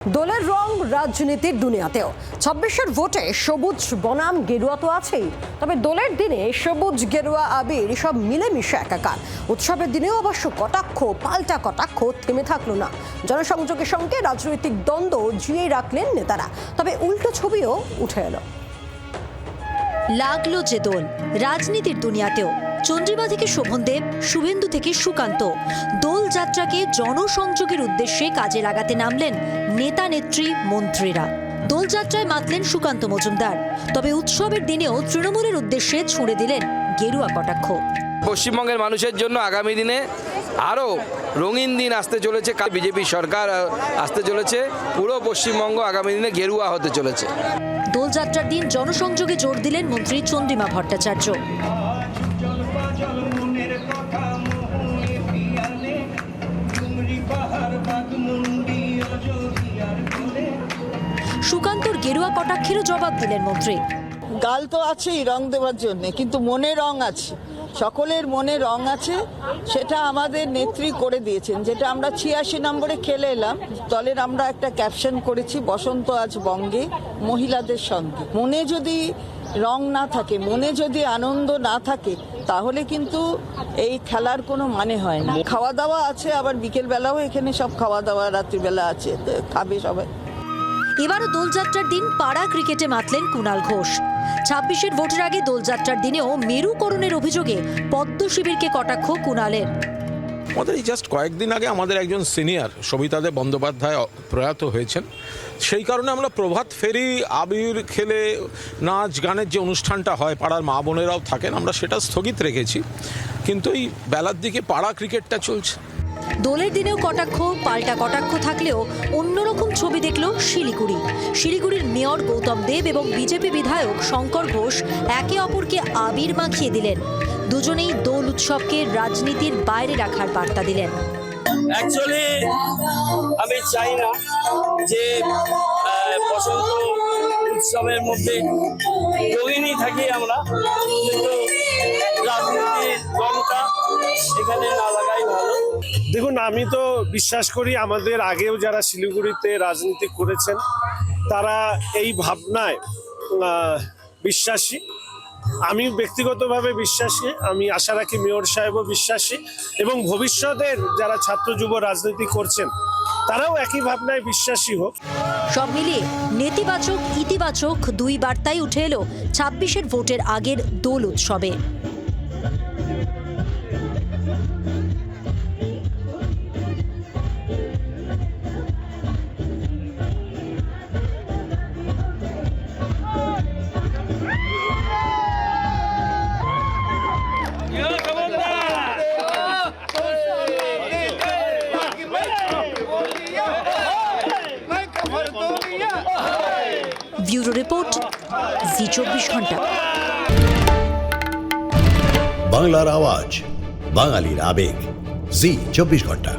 দলের রং রাজনীতির দুনিয়াতেও ২৬-এর ভোটে সবুজ বনাম গেরুয়া তো আছেই, তবে দলের দিনে সবুজ গেরুয়া আবির সব মিলেমিশে একাকার। উৎসবের দিনেও অবশ্য কটাক্ষ পাল্টা কটাক্ষ থেমে থাকলো না। জনসংযোগের সঙ্গে রাজনৈতিক দ্বন্দ্ব জিয়ে রাখলেন নেতারা, তবে উল্টো ছবিও উঠে এলো। লাগলো যে দোল রাজনীতির দুনিয়াতেও। চন্দ্রিমা থেকে শোভনদেব, শুভেন্দু থেকে সুকান্ত, দোল যাত্রাকে জনসংযোগের উদ্দেশ্যে কাজে লাগাতে নামলেন নেতা নেত্রী মন্ত্রীরা। দোলযাত্রায় মাতলেন সুকান্ত মজুমদার, তবে উৎসবের দিনেও তৃণমূলের উদ্দেশ্যে ছুঁড়ে দিলেন গেরুয়া কটাক্ষ। পশ্চিমবঙ্গের মানুষের জন্য আগামী দিনে আরও রঙিন দিন আসতে চলেছে। বিজেপি সরকার আসতে চলেছে, পুরো পশ্চিমবঙ্গ আগামী দিনে গেরুয়া হতে চলেছে। দোলযাত্রার দিন জনসংযোগে জোর দিলেন মন্ত্রী চন্দ্রিমা ভট্টাচার্য। সুকান্তর গেরুয়া কটাক্ষেরও জবাব দিলেন মন্ত্রী। গাল তো আছেই রং দেওয়ার জন্য, কিন্তু মনে রং আছে, সকলের মনে রং আছে। সেটা আমাদের নেত্রী করে দিয়েছেন, যেটা আমরা ৮৬ নম্বরে খেলে এলাম। দলের আমরা একটা ক্যাপশন করেছি, বসন্ত আজ বঙ্গে মহিলাদের সঙ্গে। মনে যদি রং না থাকে, মনে যদি আনন্দ না থাকে, তাহলে কিন্তু এই খেলার কোনো মানে হয় না। খাওয়া দাওয়া আছে, আবার বিকেল বেলাও এখানে সব খাওয়া দাওয়া রাত্রিবেলা আছে, খাবে সবাই। এবারও দোলযাত্রার দিন পাড়া ক্রিকেটে মাতলেন কুণাল ঘোষ। ২৬-এর ভোটের আগে দোলযাত্রার দিনেও মেরুকরণের অভিযোগে পদ্ম শিবিরকে কটাক্ষ কুণালের। আমাদের এই জাস্ট কয়েকদিন আগে আমাদের একজন সিনিয়র সবিতাদেব বন্দ্যোপাধ্যায় প্রয়াত হয়েছেন। সেই কারণে আমরা প্রভাত ফেরি আবির খেলে নাচ গানের যে অনুষ্ঠানটা হয়, পাড়ার মা বোনেরাও থাকেন, আমরা সেটা স্থগিত রেখেছি, কিন্তু এই বেলার দিকে পাড়া ক্রিকেটটা চলছে। দোলের দিনেও কটাক্ষ পাল্টা কটাক্ষ থাকলেও অন্যরকম ছবি দেখল শিলিগুড়ি। শিলিগুড়ির মেয়র গৌতম দেব এবং বিজেপি বিধায়ক শঙ্কর ঘোষ একে অপরকে আবির মাখিয়ে দিলেন। দুজনেই দোল উৎসবকে রাজনীতির বাইরে রাখার বার্তা দিলেন। অ্যাকচুয়ালি আমি চাই না যে বসন্ত উৎসবের মধ্যে রঙিনই থাকি আমরা, কিন্তু রাজনীতির রংটা এখানে না লাগাই ভালো। দেখুন, আমি তো বিশ্বাস করি আমাদের আগেও যারা শিলিগুড়িতে রাজনীতি করেছেন তারা এই ভাবনায় বিশ্বাসী। আমি ব্যক্তিগতভাবে বিশ্বাসী, আমি আশা রাখি মেয়র সাহেবও বিশ্বাসী, এবং ভবিষ্যতের যারা ছাত্র যুব রাজনীতি করছেন তারাও একই ভাবনায় বিশ্বাসী হোক। সব মিলিয়ে নেতিবাচক ইতিবাচক দুই বার্তাই উঠে এলো ২৬-এর ভোটের আগের দোল উৎসবে। ব্যুরো রিপোর্ট, জি ২৪ ঘন্টা। বাংলার আওয়াজ, বাঙালির আবেগ, জি ২৪ ঘন্টা।